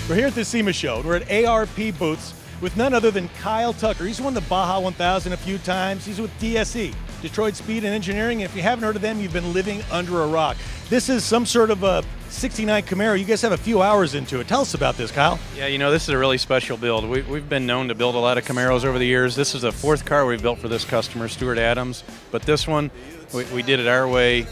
We're here at the SEMA show. We're at ARP booths with none other than Kyle Tucker. He's won the Baja 1000 a few times. He's with DSE, Detroit Speed and Engineering. And if you haven't heard of them, you've been living under a rock. This is some sort of a 69 Camaro. You guys have a few hours into it. Tell us about this, Kyle. Yeah, you know, this is a really special build. We've been known to build a lot of Camaros over the years. This is the fourth car we've built for this customer, Stuart Adams. But this one, we did it our way.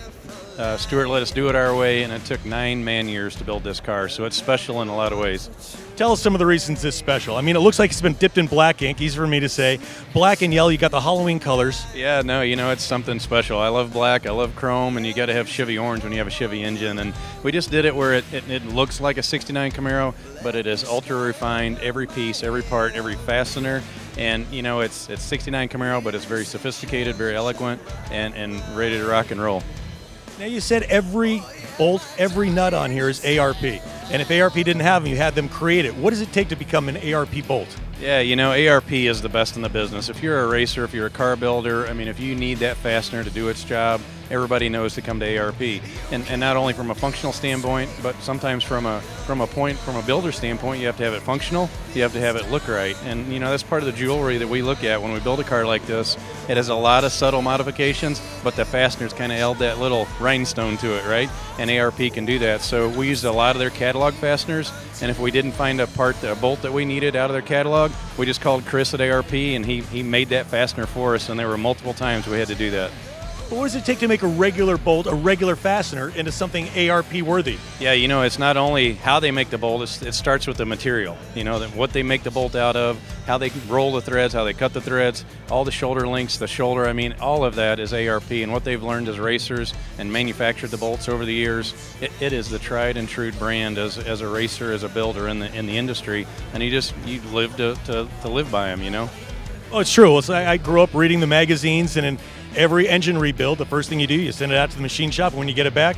Stuart let us do it our way, and it took 9 man-years to build this car, so it's special in a lot of ways. Tell us some of the reasons it's special. I mean, it looks like it's been dipped in black ink, easy for me to say. Black and yellow, you got the Halloween colors. Yeah, no, you know, it's something special. I love black, I love chrome, and you got to have Chevy orange when you have a Chevy engine. And we just did it where it looks like a 69 Camaro, but it is ultra refined, every piece, every part, every fastener. And you know, it's 69 Camaro, but it's very sophisticated, very eloquent, and ready to rock and roll. Now, you said every bolt, every nut on here is ARP. And if ARP didn't have them, you had them create it. What does it take to become an ARP bolt? Yeah, you know, ARP is the best in the business. If you're a racer, if you're a car builder, I mean, if you need that fastener to do its job, everybody knows to come to ARP. And not only from a functional standpoint, but sometimes from a builder standpoint, you have to have it functional, you have to have it look right. And you know, that's part of the jewelry that we look at when we build a car like this. It has a lot of subtle modifications, but the fasteners kind of held that little rhinestone to it, right? And ARP can do that. So we used a lot of their catalog fasteners, and if we didn't find a bolt that we needed out of their catalog, we just called Chris at ARP, and he made that fastener for us, and there were multiple times we had to do that. But what does it take to make a regular bolt, a regular fastener, into something ARP worthy? Yeah, you know, it's not only how they make the bolt, it starts with the material. You know, what they make the bolt out of, how they roll the threads, how they cut the threads, all the shoulder links, the shoulder, I mean, all of that is ARP. And what they've learned as racers and manufactured the bolts over the years, it is the tried and true brand as a racer, as a builder in the industry. And you live to live by them, you know? Oh, it's true. I grew up reading the magazines, and in every engine rebuild, the first thing you do, you send it out to the machine shop, and when you get it back,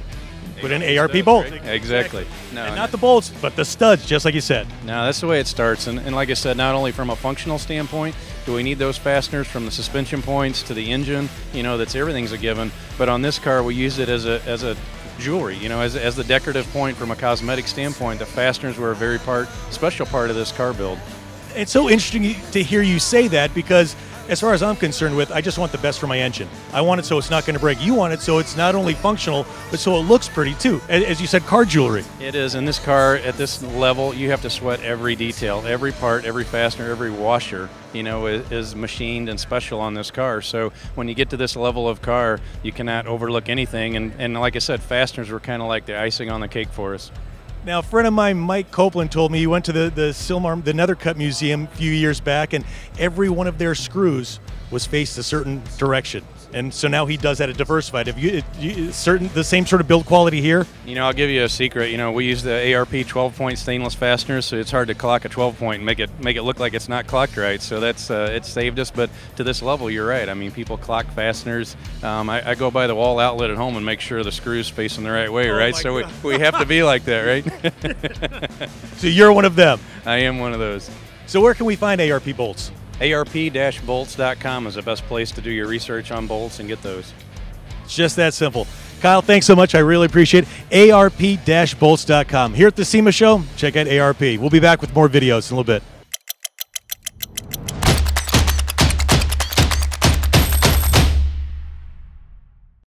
put in ARP bolt. Right? Exactly. No, and not the bolts, but the studs, just like you said. No, that's the way it starts. And like I said, not only from a functional standpoint, do we need those fasteners from the suspension points to the engine, you know, everything's a given. But on this car, we use it as a jewelry, you know, as the decorative point from a cosmetic standpoint. The fasteners were a very special part of this car build. It's so interesting to hear you say that, because as far as I'm concerned with, I just want the best for my engine. I want it so it's not going to break. You want it so it's not only functional, but so it looks pretty too. As you said, car jewelry. It is. In this car, at this level, you have to sweat every detail, every part, every fastener, every washer, you know, is machined and special on this car. So when you get to this level of car, you cannot overlook anything. And like I said, fasteners were kind of like the icing on the cake for us. Now, a friend of mine, Mike Copeland, told me he went to the Nethercut Museum a few years back, and every one of their screws was faced a certain direction. And so now he does that at Diversified. Have the same sort of build quality here? You know, I'll give you a secret. You know, we use the ARP 12-point stainless fasteners, so it's hard to clock a 12-point and make it look like it's not clocked right. So that's it saved us. But to this level, you're right. I mean, people clock fasteners. I go by the wall outlet at home and make sure the screws facing the right way, right? So we have to be like that, right? So you're one of them. I am one of those. So where can we find ARP bolts? ARP-bolts.com is the best place to do your research on bolts and get those. It's just that simple. Kyle, thanks so much. I really appreciate it. ARP-bolts.com. Here at the SEMA show, check out ARP. We'll be back with more videos in a little bit.